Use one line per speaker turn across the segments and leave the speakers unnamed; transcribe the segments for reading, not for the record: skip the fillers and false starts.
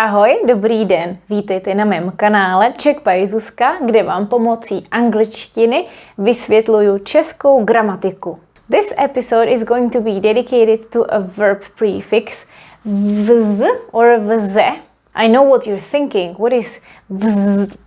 Ahoj, dobrý den, vítejte na mém kanále Czech by Zuzka, kde vám pomocí angličtiny vysvětluju českou gramatiku. This episode is going to be dedicated to a verb prefix, vz or vze. I know what you're thinking, what is vz?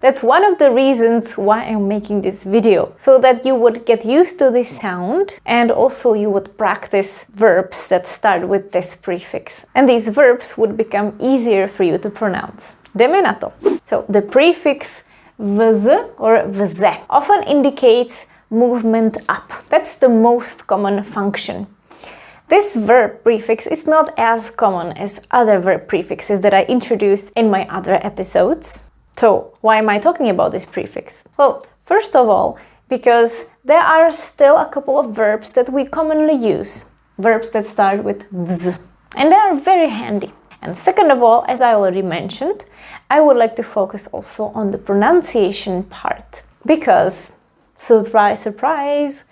That's one of the reasons why I'm making this video, so that you would get used to this sound and also you would practice verbs that start with this prefix. And these verbs would become easier for you to pronounce. Jdeme na to. So the prefix vz or vze often indicates movement up. That's the most common function. This verb prefix is not as common as other verb prefixes that I introduced in my other episodes. So, why am I talking about this prefix? Well, first of all, because there are still a couple of verbs that we commonly use. Verbs that start with vz. And they are very handy. And second of all, as I already mentioned, I would like to focus also on the pronunciation part. Because, surprise, surprise,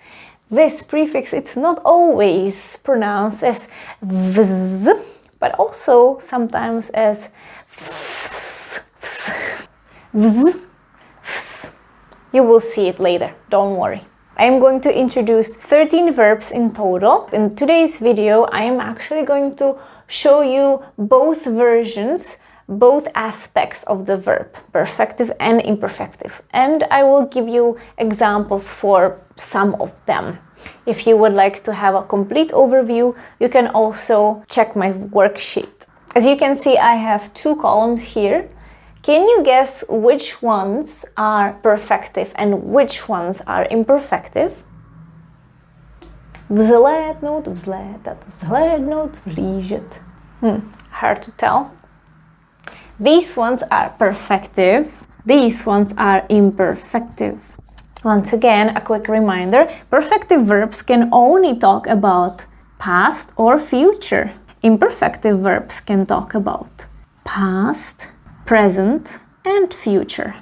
this prefix, it's not always pronounced as vz, but also sometimes as vz, vz. Vz, vz. You will see it later, don't worry. I am going to introduce 13 verbs in total. In today's video, I am actually going to show you both versions, both aspects of the verb, perfective and imperfective. And I will give you examples for some of them. If you would like to have a complete overview, you can also check my worksheet. As you can see, I have two columns here. Can you guess which ones are perfective and which ones are imperfective? Vzhlédnout, vzlétat, vzhlédnout, vhlížet. Hard to tell. These ones are perfective. These ones are imperfective. Once again, a quick reminder, perfective verbs can only talk about past or future. Imperfective verbs can talk about past, present and future.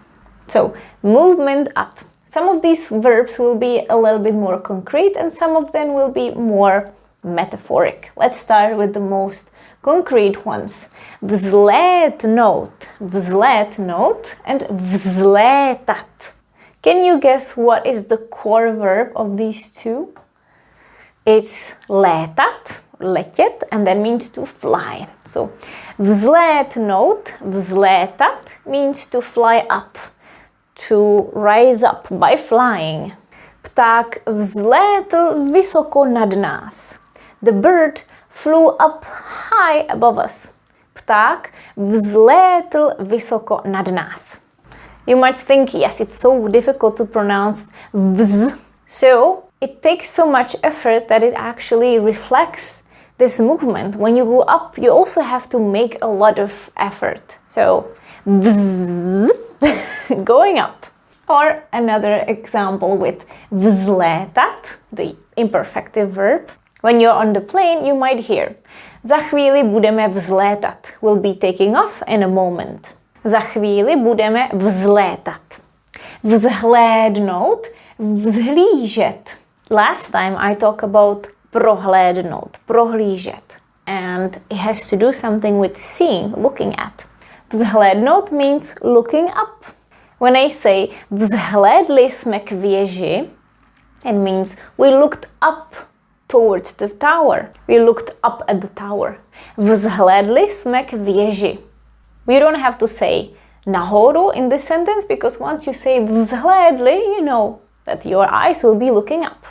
So, movement up. Some of these verbs will be a little bit more concrete and some of them will be more metaphoric. Let's start with the most concrete ones. Vzlétnout, vzlétnout and vzlétat. Can you guess what is the core verb of these two? It's létat, letět, and that means to fly. So, vzlétnout, vzlétat means to fly up, to rise up by flying. Pták vzlétl vysoko nad nás. The bird flew up high above us. Pták vzlétl vysoko nad nás. You might think, yes, it's so difficult to pronounce vz. So, it takes so much effort that it actually reflects this movement. When you go up, you also have to make a lot of effort. So, vzz, going up. Or another example with vzlétat, the imperfective verb. When you're on the plane, you might hear za chvíli budeme vzlétat. We'll be taking off in a moment. Za chvíli budeme vzlétat. Vzhlédnout, vzhlížet. Last time I talked about prohlédnout, prohlížet. And it has to do something with seeing, looking at. Vzhlédnout means looking up. When I say vzhlédli jsme k věži, it means we looked up towards the tower. We looked up at the tower. Vzhlédli jsme k věži. We don't have to say nahoru in this sentence because once you say vzhlédli, you know that your eyes will be looking up.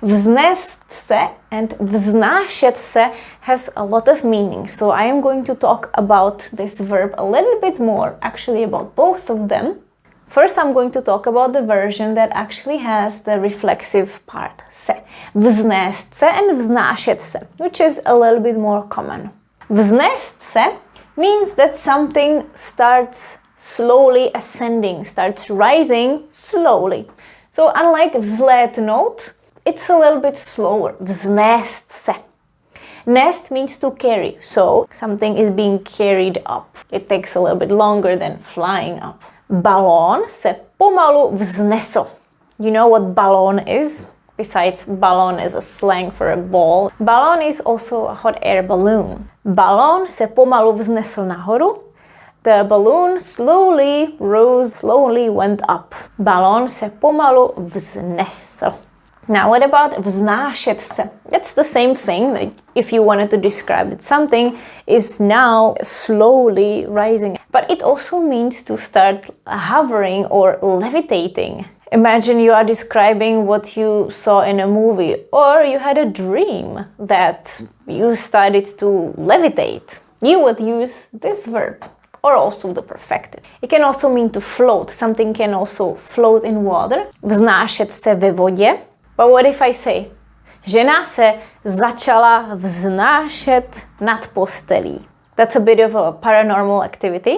Vznést se and vznášet se has a lot of meaning, so I am going to talk about this verb a little bit more, actually about both of them. First, I'm going to talk about the version that actually has the reflexive part, se. Vznést se and vznášet se, which is a little bit more common. Vznést se means that something starts slowly ascending, starts rising slowly. So unlike vzlétnout, it's a little bit slower. Vznést se. Nest means to carry, so something is being carried up. It takes a little bit longer than flying up. Balón se pomalu vznesl. You know what balón is? besides balon is a slang for a ball. Balon is also a hot air balloon. Balon se pomalu vznesl nahoru. The balloon slowly rose, slowly went up. Balon se pomalu vznesl. Now, what about vznášet se? It's the same thing. Like if you wanted to describe that something is now slowly rising. But it also means to start hovering or levitating. Imagine you are describing what you saw in a movie, or you had a dream that you started to levitate. You would use this verb, or also the perfective. It can also mean to float. Something can also float in water. Vznášet se ve vodě. But what if I say, žena se začala vznášet nad postelí? That's a bit of a paranormal activity.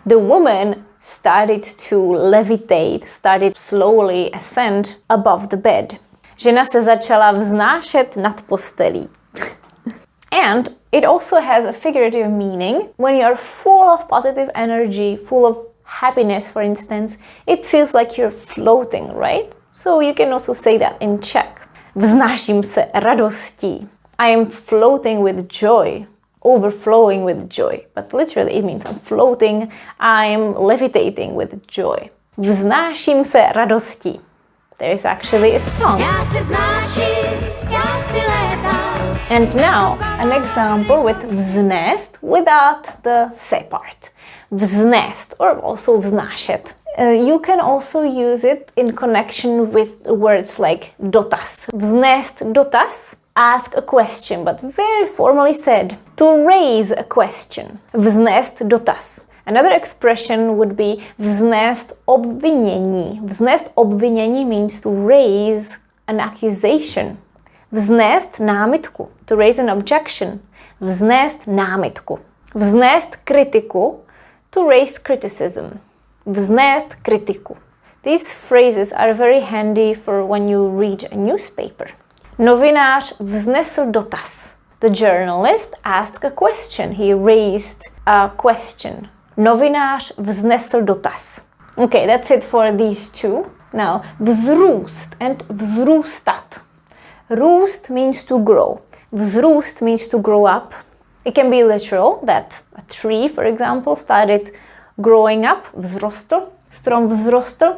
The woman started to levitate, started slowly ascend above the bed. Žena se začala vznášet nad postelí. And it also has a figurative meaning. When you are full of positive energy, full of happiness, for instance, it feels like you're floating, right? So you can also say that in Czech. Vznáším se radostí. I am floating with joy, overflowing with joy. But literally it means I'm floating, I'm levitating with joy. Vznáším se radostí. There is actually a song. Já se vznáším, já si létám. And now an example with vznést without the se part. Vznést or also vznášet. You can also use it in connection with words like dotaz. Vznést dotaz, ask a question, but very formally said. To raise a question. Vznést dotaz. Another expression would be vznést obvinění. Vznést obvinění means to raise an accusation. Vznést námitku. To raise an objection. Vznést námitku. Vznést kritiku. To raise criticism. Vznést kritiku. These phrases are very handy for when you read a newspaper. Novinář vznesl dotaz. The journalist asked a question. He raised a question. Novinář vznesl dotaz. Okay, that's it for these two. Now, vzrůst and vzrůstat. Růst means to grow. Vzrůst means to grow up. It can be literal, that a tree, for example, started growing up, vzrostl, strom vzrostl.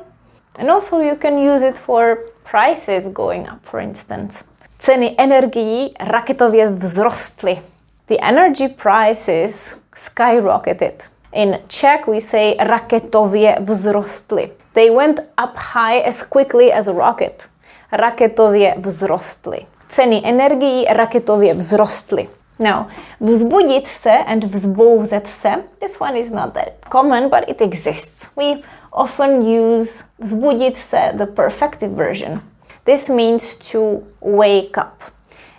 And also you can use it for prices going up, for instance. Ceny energií raketově vzrostly. The energy prices skyrocketed. In Czech we say raketově vzrostly. They went up high as quickly as a rocket. Raketově vzrostly. Ceny energií raketově vzrostly. Now, vzbudit se and vzbouzet se, this one is not that common, but it exists. We often use vzbudit se, the perfective version. This means to wake up.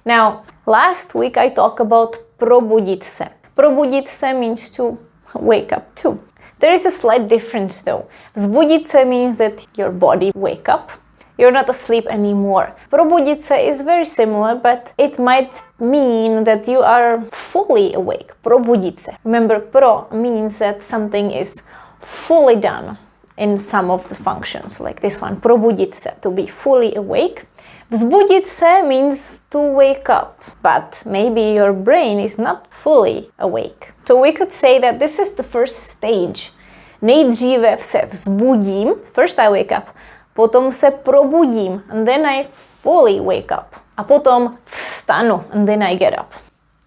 Now, last week I talked about probudit se. Probudit se means to wake up too. There is a slight difference though. Vzbudit se means that your body wake up. You're not asleep anymore. Probudit se is very similar, but it might mean that you are fully awake. Probudit se. Remember, pro means that something is fully done in some of the functions, like this one, probudit se, to be fully awake. Vzbudit se means to wake up, but maybe your brain is not fully awake. So we could say that this is the first stage. Nejdříve se vzbudím, first I wake up, potom se probudím, and then I fully wake up. A potom vstanu, and then I get up.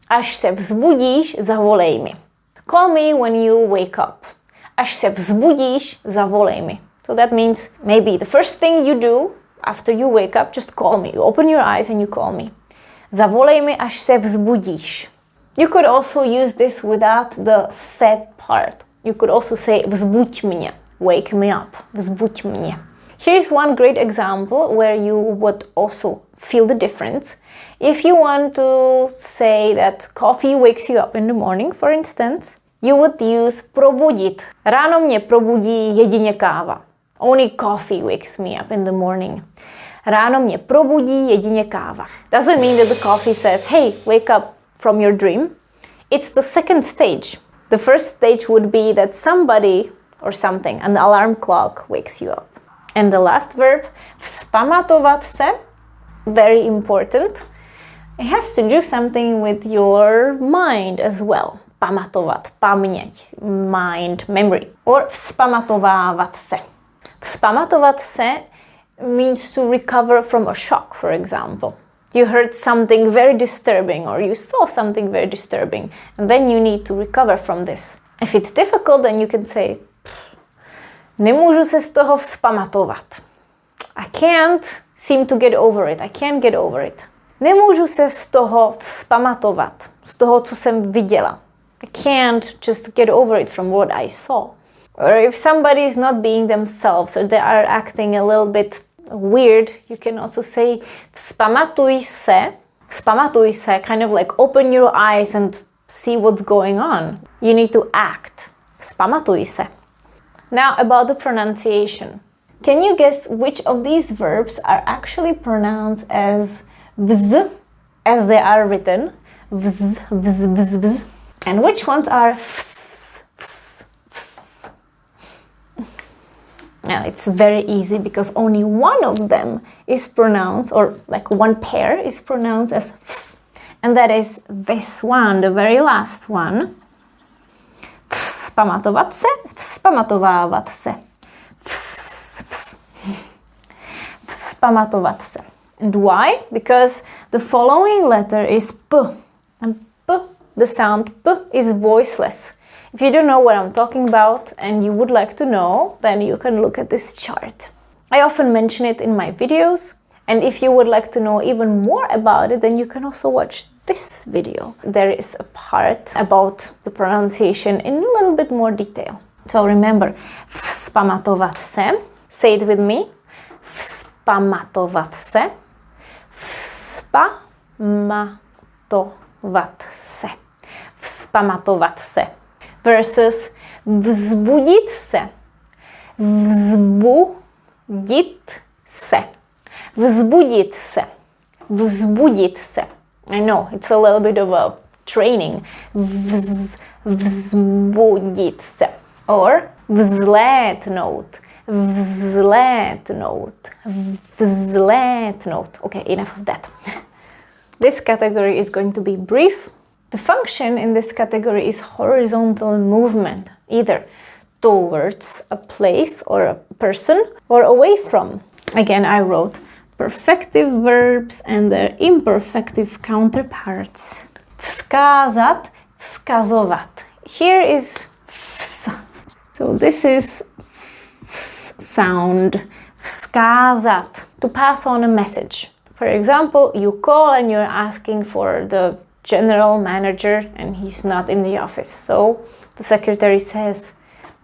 Až se vzbudíš, zavolej mi. Call me when you wake up. Až se vzbudíš, zavolej mi. So that means maybe the first thing you do after you wake up, just call me. You open your eyes and you call me. Zavolej mi, až se vzbudíš. You could also use this without the se part. You could also say vzbuď mě. Wake me up. Vzbuď mě. Here's one great example where you would also feel the difference. If you want to say that coffee wakes you up in the morning, for instance, you would use probudit. Ráno mě probudí jedině káva. Only coffee wakes me up in the morning. Ráno mě probudí jedině káva. Doesn't mean that the coffee says, hey, wake up from your dream. It's the second stage. The first stage would be that somebody or something, an alarm clock, wakes you up. And the last verb, vzpamatovat se, very important. It has to do something with your mind as well. Pamatovat, paměť, mind, memory. Or vzpamatovávat se. Vzpamatovat se means to recover from a shock, for example. You heard something very disturbing or you saw something very disturbing and then you need to recover from this. If it's difficult, then you can say, nemůžu se z toho vzpamatovat. I can't seem to get over it. I can't get over it. Nemůžu se z toho vzpamatovat. Z toho, co jsem viděla. I can't just get over it from what I saw. Or if somebody is not being themselves or they are acting a little bit weird, you can also say vzpamatuj se. Vzpamatuj se, kind of like open your eyes and see what's going on. You need to act. Vzpamatuj se. Now about the pronunciation. Can you guess which of these verbs are actually pronounced as vz, as they are written? Vz, vz, vz, vz. And which ones are vs, vs, vs? Now it's very easy because only one of them is pronounced, or like one pair is pronounced as vs. And that is this one, the very last one. Vzpamatovat se, vzpamatovávat se. Vs, vs. Vzpamatovat se. And why? Because the following letter is p. And p, the sound p, is voiceless. If you don't know what I'm talking about and you would like to know, then you can look at this chart. I often mention it in my videos. And if you would like to know even more about it, then you can also watch this video. There is a part about the pronunciation in a little bit more detail. So remember, vzpamatovat se. Say it with me. Vzpamatovat se. Vzpamatovat se. Vzpamatovat se. Versus vzbudit se. Vzbudit se. Vzbudit se. Vzbudit se. I know, it's a little bit of a training. Vzbudit se. Or vzlétnout. Vzlétnout. Vzlétnout. Okay, enough of that. This category is going to be brief. The function in this category is horizontal movement, either towards a place or a person or away from. Again, I wrote perfective verbs and their imperfective counterparts. Vzkázat, vzkazovat. Here is vs. So this is vs sound. Vzkázat. To pass on a message. For example, you call and you're asking for the general manager and he's not in the office. So the secretary says,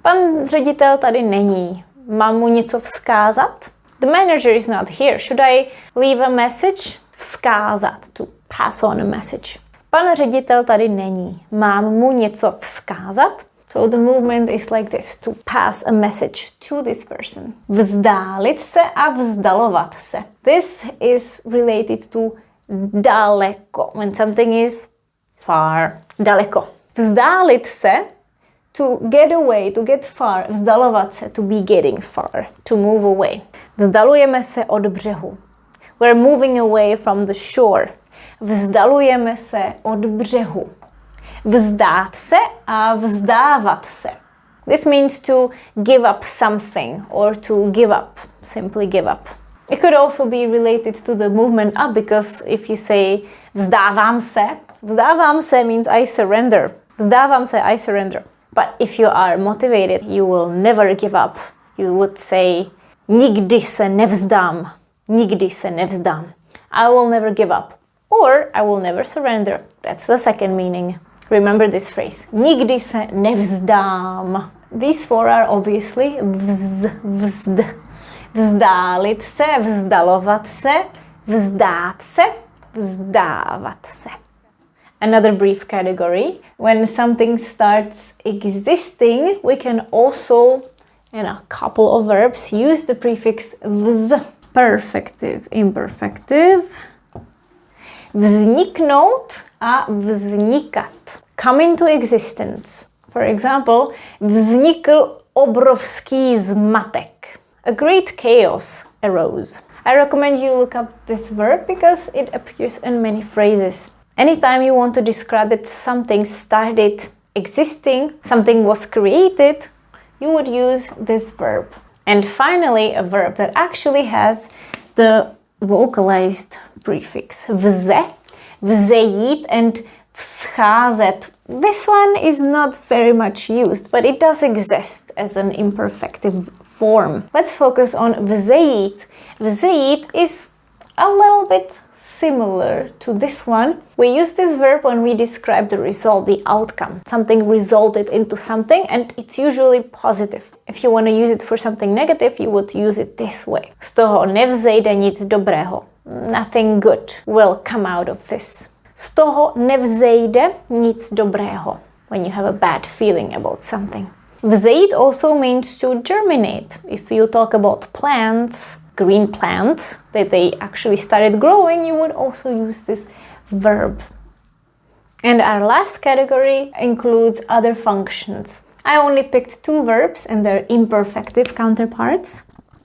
pan ředitel tady není. Mám mu něco vzkázat? The manager is not here. Should I leave a message? Vzkázat, to pass on a message. Pan ředitel tady není. Mám mu něco vzkázat? So the movement is like this, to pass a message to this person. Vzdálit se a vzdalovat se. This is related to daleko, when something is far. Daleko. Vzdálit se, to get away, to get far. Vzdalovat se, to be getting far, to move away. Vzdalujeme se od břehu. We're moving away from the shore. Vzdalujeme se od břehu. Vzdát se a vzdávat se. This means to give up something or to give up, simply give up. It could also be related to the movement up, because if you say vzdávám se means I surrender. Vzdávám se, I surrender. But if you are motivated, you will never give up. You would say nikdy se nevzdám. Nikdy se nevzdám. I will never give up. Or I will never surrender. That's the second meaning. Remember this phrase. Nikdy se nevzdám. These four are obviously vzd. Vzdálit se, vzdalovat se, vzdát se, vzdávat se. Another brief category. When something starts existing, we can also, in a couple of verbs, use the prefix vz. Perfective, imperfective. Vzniknout a vznikat. Come into existence. For example, vznikl obrovský zmatek. A great chaos arose. I recommend you look up this verb because it appears in many phrases. Anytime you want to describe that something started existing, something was created, you would use this verb. And finally, a verb that actually has the vocalized prefix vze, vzejít, and vzcházet. This one is not very much used, but it does exist as an imperfective form. Let's focus on vzejít. Vzejít is a little bit similar to this one. We use this verb when we describe the result, the outcome. Something resulted into something and it's usually positive. If you want to use it for something negative, you would use it this way. Z toho nevzejde nic dobrého. Nothing good will come out of this. Z toho nevzejde nic dobrého. When you have a bad feeling about something. Vzejít also means to germinate. If you talk about plants, green plants, that they actually started growing, you would also use this verb. And our last category includes other functions. I only picked two verbs and their imperfective counterparts.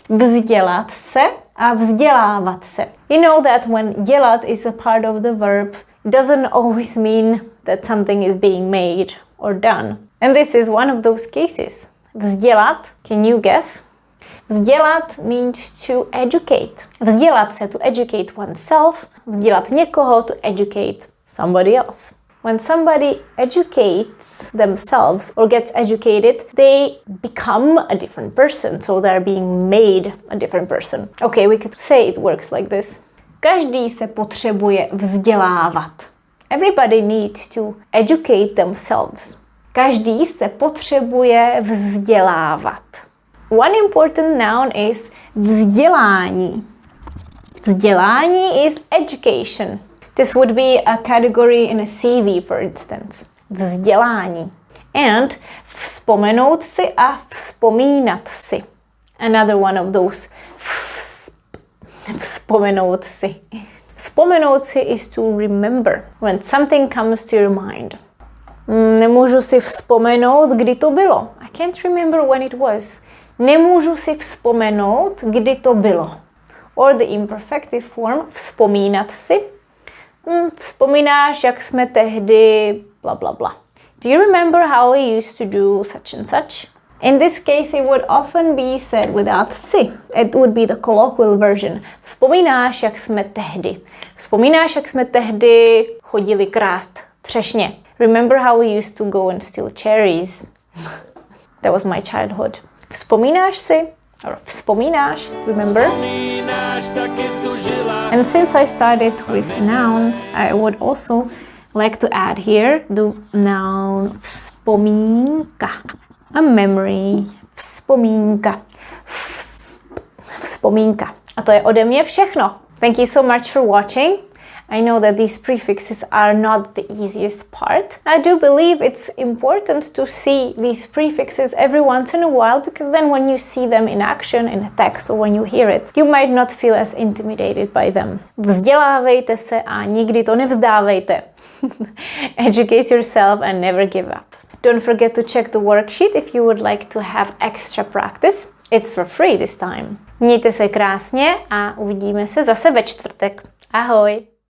Vzdělat se a vzdělávat se. You know that when dělat is a part of the verb, it doesn't always mean that something is being made or done. And this is one of those cases. Vzdělat, can you guess? Vzdělat means to educate. Vzdělat se, to educate oneself. Vzdělat někoho, to educate somebody else. When somebody educates themselves or gets educated, they become a different person. So they're being made a different person. Okay, we could say it works like this. Každý se potřebuje vzdělávat. Everybody needs to educate themselves. Každý se potřebuje vzdělávat. One important noun is vzdělání. Vzdělání is education. This would be a category in a CV, for instance. Vzdělání. And vzpomenout si a vzpomínat si. Another one of those. Vzpomenout si. Vzpomenout si is to remember. When something comes to your mind. Nemůžu si vzpomenout, kdy to bylo. I can't remember when it was. Nemůžu si vzpomenout, kdy to bylo. Or the imperfective form, vzpomínat si. Vzpomínáš, jak jsme tehdy bla bla bla. Do you remember how we used to do such and such? In this case, it would often be said without si. It would be the colloquial version. Vzpomínáš, jak jsme tehdy. Vzpomínáš, jak jsme tehdy chodili krást třešně. Remember how we used to go and steal cherries? That was my childhood. Vzpomínáš si? Or vzpomínáš? Remember? And since I started with nouns, I would also like to add here the noun vzpomínka. A memory. Vzpomínka. Vzpomínka. A to je ode mě všechno. Thank you so much for watching. I know that these prefixes are not the easiest part. I do believe it's important to see these prefixes every once in a while, because then when you see them in action in a text or when you hear it, you might not feel as intimidated by them. Vzdělávejte se a nikdy to nevzdávejte. Educate yourself and never give up. Don't forget to check the worksheet if you would like to have extra practice. It's for free this time. Mějte se krásně a uvidíme se zase ve čtvrtek. Ahoj!